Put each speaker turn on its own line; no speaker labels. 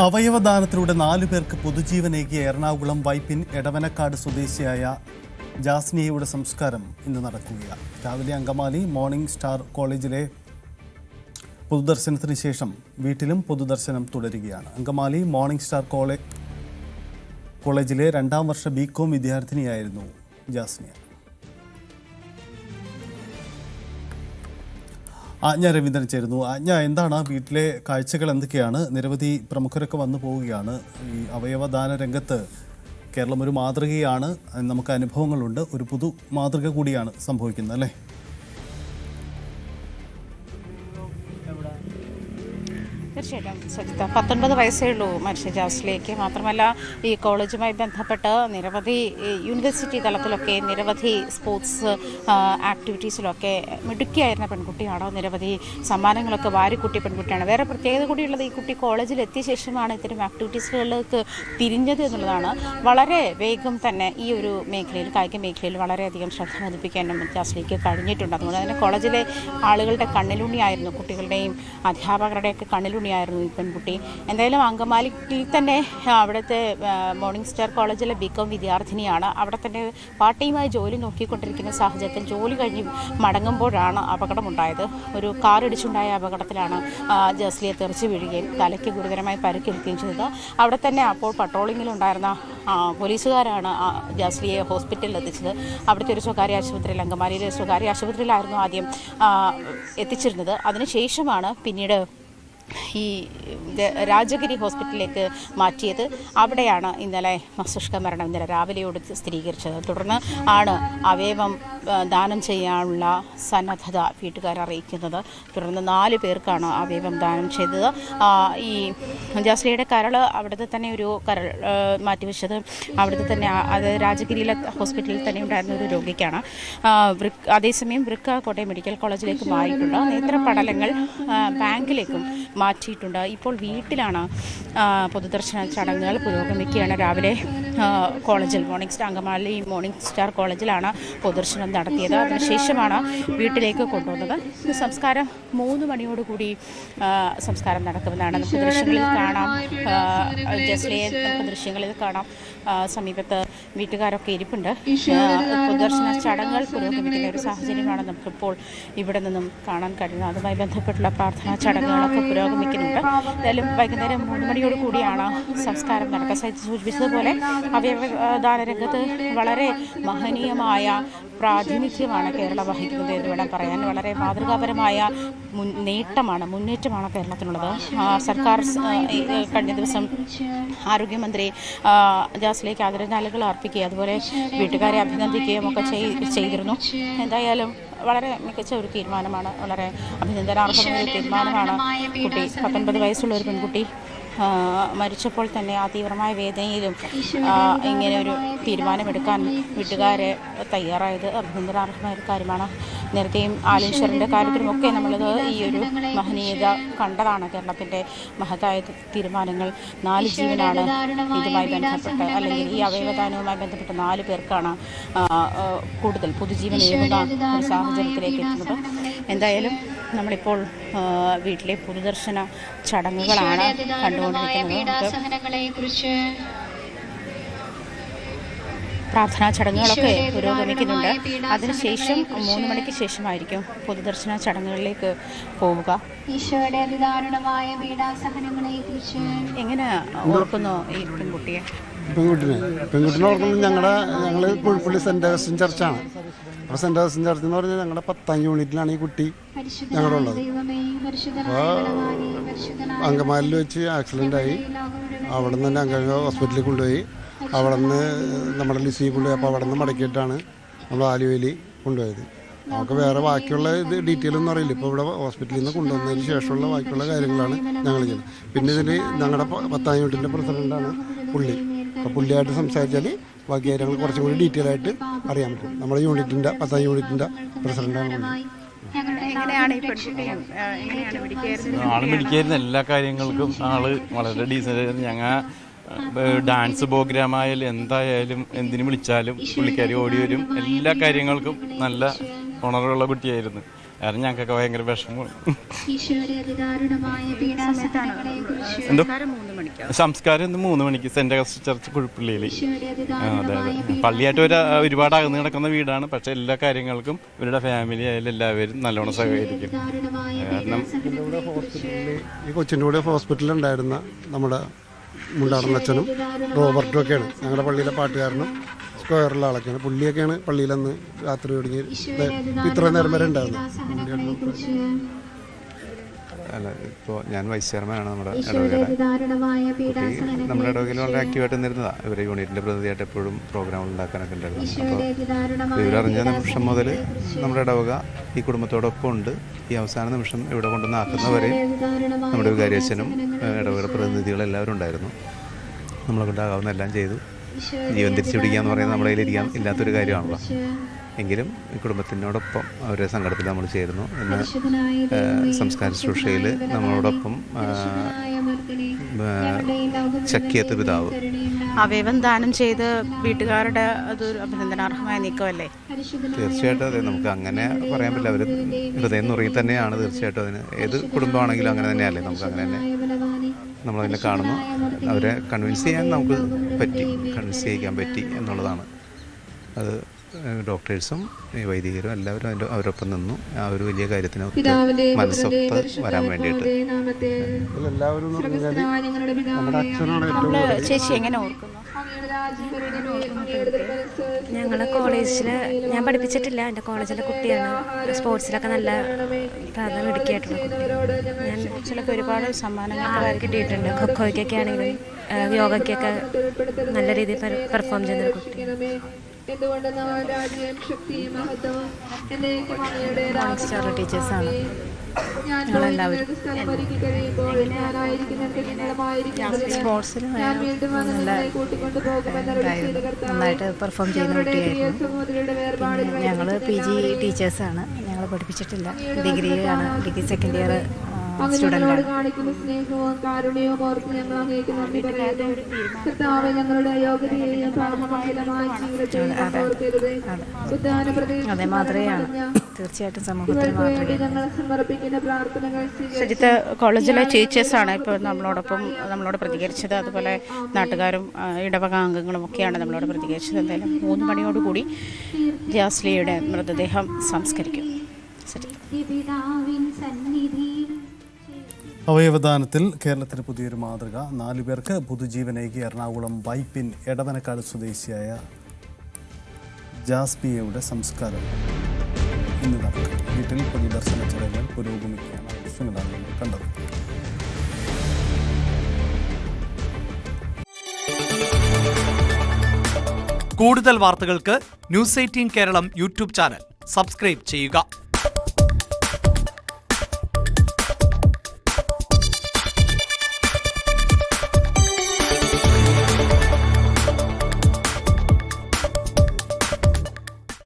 അവയവദാനത്തിലൂടെ 4 പേർക്ക് പൊതുജീവനേകിയ എറണാകുളം വൈപ്പിൻ എടവനക്കാട് സ്വദേശിയായ ജാസ്നിയയുടെ സംസ്കാരം ഇന്ന് നടക്കുകയാണ്. രാവിലെ അങ്കമാലി മോർണിംഗ് സ്റ്റാർ കോളേജിലെ പൊതുദർശനത്തിന് ശേഷം വീട്ടിലും പൊതുദർശനം തുടരുകയാണ്. അങ്കമാലി മോർണിംഗ് സ്റ്റാർ കോളേജിലെ 2ാം വർഷ ബികോം വിദ്യാർത്ഥിനിയായിരുന്നു ജാസ്നിയ. ആജ്ഞ രവീന്ദ്രൻ ചേരുന്നു. ആജ്ഞ, എന്താണ് വീട്ടിലെ കാഴ്ചകൾ എന്തൊക്കെയാണ്? നിരവധി പ്രമുഖരൊക്കെ വന്നു പോവുകയാണ്. ഈ അവയവദാന രംഗത്ത് കേരളം ഒരു മാതൃകയാണ്, നമുക്ക് അനുഭവങ്ങളുണ്ട്, ഒരു പുതു മാതൃക കൂടിയാണ് സംഭവിക്കുന്നത്, അല്ലേ?
തീർച്ചയായിട്ടും സജിത, 19 വയസ്സേ ഉള്ളൂ മനുഷ്യ ജാസ്ലിയയ്ക്ക്. മാത്രമല്ല ഈ കോളേജുമായി ബന്ധപ്പെട്ട് നിരവധി യൂണിവേഴ്സിറ്റി തലത്തിലൊക്കെ നിരവധി സ്പോർട്സ് ആക്ടിവിറ്റീസിലൊക്കെ മിടുക്കിയായിരുന്ന പെൺകുട്ടിയാണ്. നിരവധി സമ്മാനങ്ങളൊക്കെ വാരിക്കുട്ടിയ പെൺകുട്ടിയാണ്. വേറെ പ്രത്യേകത കൂടിയുള്ളത്, ഈ കുട്ടി കോളേജിൽ എത്തിയ ശേഷമാണ് ഇത്തരം ആക്ടിവിറ്റീസുകളിലേക്ക് തിരിഞ്ഞത് എന്നുള്ളതാണ്. വളരെ വേഗം തന്നെ ഈ ഒരു മേഖലയിൽ, കായിക മേഖലയിൽ വളരെയധികം ശ്രദ്ധ പതിപ്പിക്കാനും ജാസ്ലിയയ്ക്ക് കഴിഞ്ഞിട്ടുണ്ട്. അതുകൊണ്ട് തന്നെ കോളേജിലെ ആളുകളുടെ കണ്ണിലുണ്ണിയായിരുന്നു, കുട്ടികളുടെയും അധ്യാപകരുടെയൊക്കെ കണ്ണിലുണ്ണിയായിരുന്നു ഈ പെൺകുട്ടി. എന്തായാലും അങ്കമാലിയിൽ തന്നെ അവിടുത്തെ മോർണിംഗ് സ്റ്റാർ കോളേജിലെ ബികോം വിദ്യാർത്ഥിനിയാണ്. അവിടെ തന്നെ പാർട്ട് ടൈമായി ജോലി നോക്കിക്കൊണ്ടിരിക്കുന്ന സാഹചര്യത്തിൽ ജോലി കഴിഞ്ഞ് മടങ്ങുമ്പോഴാണ് അപകടമുണ്ടായത്. ഒരു കാർ ഇടിച്ചുണ്ടായ അപകടത്തിലാണ് ജാസ്ലിയെ തെറിച്ച് വീഴുകയും തലയ്ക്ക് ഗുരുതരമായി പരിക്കേൽക്കുകയും ചെയ്തത്. അവിടെ തന്നെ അപ്പോൾ പട്രോളിങ്ങിലുണ്ടായിരുന്ന പോലീസുകാരാണ് ജാസ്ലിയെ ഹോസ്പിറ്റലിൽ എത്തിച്ചത്. അവിടുത്തെ ഒരു സ്വകാര്യ ആശുപത്രിയിൽ, അങ്കമാലിയിലെ സ്വകാര്യ ആശുപത്രിയിലായിരുന്നു ആദ്യം എത്തിച്ചിരുന്നത്. അതിനുശേഷമാണ് പിന്നീട് ഈ രാജഗിരി ഹോസ്പിറ്റലിലേക്ക് മാറ്റിയത്. അവിടെയാണ് ഇന്നലെ മസ്തിഷ്ക മരണം ഇന്നലെ രാവിലെയോട് സ്ഥിരീകരിച്ചത്. തുടർന്ന് ആണ് അവയവം ദാനം ചെയ്യാനുള്ള സന്നദ്ധത വീട്ടുകാർ അറിയിക്കുന്നത്. തുടർന്ന് 4 പേർക്കാണ് അവയവം ദാനം ചെയ്തത്. ഈ ജാസ്ലിയുടെ കരൾ അവിടുത്തെ തന്നെ ഒരു കരൾ മാറ്റിവെച്ചത് അവിടുത്തെ തന്നെ, അത് രാജഗിരിയിലെ ഹോസ്പിറ്റലിൽ തന്നെ ഉണ്ടായിരുന്ന ഒരു രോഗിക്കാണ്. അതേസമയം വൃക്ക കോട്ടയം മെഡിക്കൽ കോളേജിലേക്ക് മാറിയിട്ടുണ്ട്. നേത്രപടലങ്ങൾ ബാങ്കിലേക്കും മാറ്റിയിട്ടുണ്ട്. ഇപ്പോൾ വീട്ടിലാണ് പൊതുദർശന ചടങ്ങുകൾ പുരോഗമിക്കുകയാണ്. രാവിലെ കോളേജിൽ അങ്കമാലി മോർണിംഗ് സ്റ്റാർ കോളേജിലാണ് പൊതുദർശനം നടത്തിയത്. അതിനുശേഷമാണ് വീട്ടിലേക്ക് കൊണ്ടുവന്നത്. സംസ്കാരം 3 മണിയോടുകൂടി സംസ്കാരം നടക്കുമെന്നാണ് നമുക്ക് ദൃശ്യങ്ങളിൽ കാണാം. ജസ്ലിയെ നമുക്ക് ദൃശ്യങ്ങളിൽ കാണാം. സമീപത്ത് വീട്ടുകാരൊക്കെ ഇരിപ്പുണ്ട്. പൊതുദർശന ചടങ്ങുകൾ പുരോഗമിക്കുന്ന ഒരു സാഹചര്യമാണ് നമുക്കിപ്പോൾ ഇവിടെ നിന്നും കാണാൻ കഴിയുന്നത്. അതുമായി ബന്ധപ്പെട്ടുള്ള പ്രാർത്ഥനാ ചടങ്ങുകളൊക്കെ പുരോഗമിക്കുന്നുണ്ട്. എന്തായാലും വൈകുന്നേരം 3 മണിയോട് കൂടിയാണ് സംസ്കാരം നടക്കുക. സൂചിപ്പിച്ചതുപോലെ അവയവദാന രംഗത്ത് വളരെ മഹനീയമായ പ്രാതിനിധ്യമാണ് കേരളം വഹിക്കുന്നത് എന്ന് വേണം പറയാൻ. വളരെ മാതൃകാപരമായ മുന്നേറ്റമാണ് കേരളത്തിനുള്ളത്. സർക്കാർ കഴിഞ്ഞ ദിവസം ആരോഗ്യമന്ത്രി ജാസ്ലിയയ്ക്ക് ആദരാഞ്ജലികൾ അർപ്പിക്കുകയും അതുപോലെ വീട്ടുകാരെ അഭിനന്ദിക്കുകയും ഒക്കെ ചെയ്തിരുന്നു. എന്തായാലും വളരെ മികച്ച ഒരു തീരുമാനമാണ്, വളരെ അഭിനന്ദനാർഹമായ ഒരു തീരുമാനമാണ്. കുട്ടി 19 വയസ്സുള്ള ഒരു പെൺകുട്ടി മരിച്ചപ്പോൾ തന്നെ ആ തീവ്രമായ വേദനയിലും ഇങ്ങനെ ഒരു തീരുമാനമെടുക്കാൻ വീട്ടുകാരെ തയ്യാറായത് അഭിനന്ദനാർഹമായ ഒരു കാര്യമാണ്. നേരത്തെയും ആലിൻഷറിൻ്റെ കാര്യത്തിലുമൊക്കെ നമ്മളിത് ഈ ഒരു മഹനീയത കണ്ടതാണ്. കേരളത്തിൻ്റെ മഹത്തായ തീരുമാനങ്ങൾ. 4 ജീവനാണ് ഇതുമായി ബന്ധപ്പെട്ട്, അല്ലെങ്കിൽ ഈ അവയവദാനവുമായി ബന്ധപ്പെട്ട് 4 പേർക്കാണ് കൂടുതൽ പുതുജീവൻ ഏകുന്ന ഒരു സാഹചര്യത്തിലേക്ക് എത്തുന്നത്. എന്തായാലും നമ്മളിപ്പോൾ വീട്ടിലെ പൊതുദർശന ചടങ്ങുകളാണ് കണ്ടുകൊണ്ടിരിക്കുന്നത്. പ്രാർത്ഥനാ ചടങ്ങുകളൊക്കെ പുരോഗമിക്കുന്നുണ്ട്. അതിനുശേഷം 3 മണിക്ക് ശേഷമായിരിക്കും പൊതുദർശന ചടങ്ങുകളിലേക്ക് പോവുക. എങ്ങനെ ഓർക്കുന്നു ഈ പെൺകുട്ടിയെ?
പെൺകുട്ടിനെ ഓർക്കുന്നത് ഞങ്ങൾ പുൽപ്പള്ളി സെൻറ് അഗസ്റ്റിൻ ചർച്ചാണ്. അപ്പോൾ സെൻറ് അഗസ്റ്റിൻ ചർച്ച് എന്ന് പറഞ്ഞാൽ ഞങ്ങളുടെ 10ാം യൂണിറ്റിലാണ് ഈ കുട്ടി ഞങ്ങളുള്ളത്. അപ്പോൾ അങ്കമാലിയിൽ വെച്ച് ആക്സിഡൻ്റായി. അവിടെ നിന്ന് തന്നെ അങ്കമാലി ഹോസ്പിറ്റലിൽ കൊണ്ടുപോയി. അവിടെ നിന്ന് നമ്മുടെ ലിസിയിൽ കൊണ്ടുപോയി. അപ്പോൾ അവിടെ നിന്ന് മടക്കിയിട്ടാണ് നമ്മൾ ആലുവയിൽ കൊണ്ടുപോയത്. നമുക്ക് വേറെ ബാക്കിയുള്ള ഡീറ്റെയിൽ ഒന്നും അറിയില്ല. ഇപ്പോൾ ഇവിടെ ഹോസ്പിറ്റലിൽ നിന്ന് കൊണ്ടുവന്നതിന് ശേഷമുള്ള ബാക്കിയുള്ള കാര്യങ്ങളാണ് ഞങ്ങൾ ചെയ്യുന്നത്. പിന്നെ ഇതിൽ ഞങ്ങളുടെ 10ാം യൂണിറ്റിൻ്റെ പ്രസിഡൻ്റാണ് പുള്ളി. അപ്പോൾ പുള്ളിയായിട്ട് സംസാരിച്ചാൽ ബാക്കി കാര്യങ്ങൾ കുറച്ചും കൂടി ഡീറ്റെയിൽ ആയിട്ട് അറിയാൻ പറ്റും. നമ്മുടെ യൂണിറ്റിൻ്റെ 10ാം യൂണിറ്റിൻ്റെ പ്രസിഡൻ്റാണ് പുള്ളി.
ആള് മിടിക്കായിരുന്നു എല്ലാ കാര്യങ്ങൾക്കും. ആള് വളരെ ഡീസൻ്റ് ആയിരുന്നു. ഞങ്ങൾ ഡാൻസ് പ്രോഗ്രാമായാലും എന്തായാലും എന്തിനു വിളിച്ചാലും പുള്ളിക്കാരി ഓടി വരും. എല്ലാ കാര്യങ്ങൾക്കും നല്ല ഉണർവുള്ള കുട്ടിയായിരുന്നു. കാരണം ഞങ്ങൾക്കൊക്കെ ഭയങ്കര വിഷമമാണ്.
എന്തോ
സംസ്കാരം ഇന്ന് 3 മണിക്ക് സെന്റ് അഗസ്റ്റ് ചർച്ച് കുഴിപ്പള്ളിയിൽ. അതെ അതെ, പള്ളിയായിട്ട് ഒരുപാട് അകന്ന് കിടക്കുന്ന വീടാണ്. പക്ഷെ എല്ലാ കാര്യങ്ങൾക്കും ഇവരുടെ ഫാമിലി ആയാലും എല്ലാവരും നല്ലോണം സഹകരിക്കും. കാരണം
ഈ കൊച്ചിൻ്റെ കൂടെ ഹോസ്പിറ്റലിൽ ഉണ്ടായിരുന്ന നമ്മുടെ മുണ്ടാടനച്ഛനും റോബർട്ടും ഒക്കെയാണ് ഞങ്ങളുടെ പള്ളിയിലെ പാട്ടുകാരനും സ്ക്വയറിലെ ആളൊക്കെയാണ്. പുള്ളിയൊക്കെയാണ് പള്ളിയിലന്ന് രാത്രി ഒടുങ്ങി ഇത്രയും നേരം വരെ ഉണ്ടായിരുന്നത്.
അല്ല, ഇപ്പോൾ ഞാൻ വൈസ് ചെയർമാനാണ് നമ്മുടെ ഇടവകയുടെ. നമ്മുടെ ഇടവകയിൽ വളരെ ആക്റ്റീവായിട്ട് നിന്നിരുന്നതാണ്. ഇവരെ യൂണിറ്റിൻ്റെ പ്രതിനിധിയായിട്ട് എപ്പോഴും പ്രോഗ്രാമുകൾ ഉണ്ടാക്കാനൊക്കെ ഉണ്ടായിരുന്നു. അപ്പോൾ ഇവരറിഞ്ഞ നിമിഷം മുതൽ നമ്മുടെ ഇടവക ഈ കുടുംബത്തോടൊപ്പം ഉണ്ട്. ഈ അവസാന നിമിഷം ഇവിടെ കൊണ്ടുവന്നാക്കുന്നവരെ നമ്മുടെ വികാരിയച്ഛനും ഇടവകയുടെ പ്രതിനിധികളെല്ലാവരും ഉണ്ടായിരുന്നു. നമ്മളെ കൊണ്ടാകാവുന്ന എല്ലാം ചെയ്തു. ജീവൻ തിരിച്ചു പിടിക്കുക എന്ന് പറയുന്നത് നമ്മുടെ കയ്യിലിരിക്കാൻ ഇല്ലാത്തൊരു കാര്യമാണല്ലോ. എങ്കിലും ഈ കുടുംബത്തിനോടൊപ്പം അവരുടെ സങ്കടത്തിൽ നമ്മൾ ചേരുന്നു. ഇന്ന് സംസ്കാര ശുശ്രൂഷയിൽ നമ്മളോടൊപ്പം ചക്കിയത്ത് പിതാവ്
അവയവം ദാനം ചെയ്ത് വീട്ടുകാരുടെ അതൊരു അഭിനന്ദനാർഹമായ നീക്കമല്ലേ?
തീർച്ചയായിട്ടും അതെ. നമുക്ക് അങ്ങനെ പറയാൻ പറ്റില്ല. അവർ ഹൃദയം നുറുങ്ങി തന്നെയാണ്. തീർച്ചയായിട്ടും അതിന് ഏത് കുടുംബമാണെങ്കിലും അങ്ങനെ തന്നെയല്ലേ. നമുക്ക് അങ്ങനെ തന്നെ നമ്മളതിനെ കാണുന്നു. അവരെ കൺവിൻസ് ചെയ്യാൻ നമുക്ക് പറ്റി, കൺവിൻസ് ചെയ്യിക്കാൻ പറ്റി എന്നുള്ളതാണ്. അത് ഡോക്ടേഴ്സും ഈ വൈദികരും എല്ലാവരും അവരൊപ്പം നിന്നു. ആ ഒരു വലിയ കാര്യത്തിന് മനസ്സൊത്ത് വരാൻ വേണ്ടിയിട്ട്.
എല്ലാവരും നമ്മുടെ അച്ഛനാണ് ഏറ്റവും
ചേച്ചി എങ്ങനെ ഓർക്കുന്നു?
ഞങ്ങളെ കോളേജിൽ ഞാൻ പഠിപ്പിച്ചിട്ടില്ല. എൻ്റെ കോളേജിലെ കുട്ടിയാണ്. സ്പോർട്സിലൊക്കെ നല്ല പ്രാധാന്യം എടുക്കുകയായിട്ടുള്ള കുട്ടി. ഞാൻ
ചിലപ്പോൾ ഒരുപാട് സമ്മാനങ്ങൾ
കിട്ടിയിട്ടുണ്ട്. ഖോഖോയ്ക്കൊക്കെ ആണെങ്കിലും യോഗയ്ക്കൊക്കെ നല്ല രീതിയിൽ പെർഫോം ചെയ്യുന്നൊരു കുട്ടി. ടീച്ചേഴ്സാണ് ഞങ്ങളെല്ലാവരും.
സ്പോർട്സിൽ നന്നായിട്ട് പെർഫോം ചെയ്യുന്ന കുട്ടിയായിരുന്നു. പിന്നെ ഞങ്ങൾ PG ടീച്ചേഴ്സാണ്. ഞങ്ങൾ പഠിപ്പിച്ചിട്ടില്ല. ഡിഗ്രിയാണ്. ഡിഗ്രി സെക്കൻഡ് ഇയർ സ്റ്റുഡൻ്റാണ്.
കാണിക്കുന്ന സ്നേഹവും കാരുണ്യവും ഓർത്ത് ഞങ്ങൾ അങ്ങേക്ക് നന്ദി പറയുന്നു. കർത്താവേ, ഞങ്ങളുടെ യോഗ്യതയെയും പാപമഹിതമായ ജീവിതത്തെയും ഓർക്കരുതേ.
അതേ മാതൃകയാണ്. തീർച്ചയായിട്ടും സമൂഹത്തിന് മാതൃകയാണ്.
ഞങ്ങൾ സമർപ്പിക്കുന്ന പ്രാർത്ഥനകൾ
ശുചിത്വ കോളേജിലെ ടീച്ചേഴ്സാണ് ഇപ്പോൾ നമ്മളോട് പ്രതികരിച്ചത്. അതുപോലെ നാട്ടുകാരും ഇടവക അംഗങ്ങളും ഒക്കെയാണ് നമ്മളോട് പ്രതികരിച്ചത്. എന്തായാലും 3 മണിയോടുകൂടി ജാസ്ലിയുടെ മൃതദേഹം സംസ്കരിക്കും.
അവയവദാനത്തിൽ കേരളത്തിന് പുതിയൊരു മാതൃക. 4 പേർക്ക് പുതുജീവനേകി എറണാകുളം വൈപ്പിൻ എടവനക്കാട് സ്വദേശിയായ ജാസ്പിയയുടെ സംസ്കാരം ഇന്ന് നടക്കും. വീട്ടിൽ പൊതുദർശന ചടങ്ങുകൾ പുരോഗമിക്കുകയാണ്. ദൃശ്യങ്ങളാണ് നമ്മൾ കണ്ടത്.
കൂടുതൽ വാർത്തകൾക്ക് news 18 Keralam YouTube channel subscribe ചെയ്യുക.